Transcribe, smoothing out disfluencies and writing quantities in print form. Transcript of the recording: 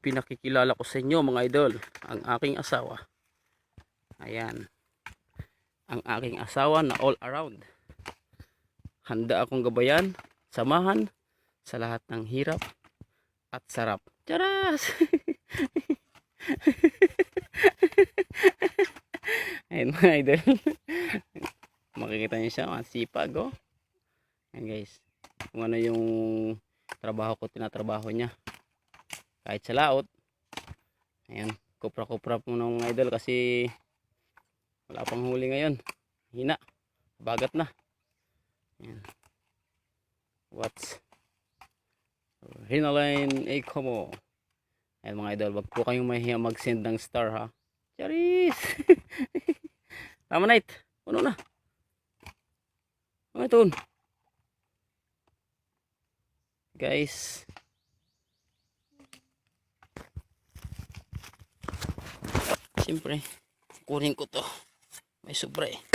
ipinakikilala ko sa inyo mga idol, ang aking asawa. Ayan, ang aking asawa na all around. Handa akong gabayan, samahan sa lahat ng hirap at sarap. Charas! Ayan mga idol. Makikita niyo siya, masipag oh. Ayan guys, kung ano yung trabaho ko, tinatrabaho niya. Kahit sa laot. Ayan, kupra-kupra po ng mga idol kasi wala pang huli ngayon. Hina, bagat na. Ayan. What's Hinaline A Como. Ayan mga idol, wag po kayong mahiya mag-send ng star ha. Charis! Tama na it. Puno na. Mga ito. Guys. Siyempre, kunin ko to. May sobra eh.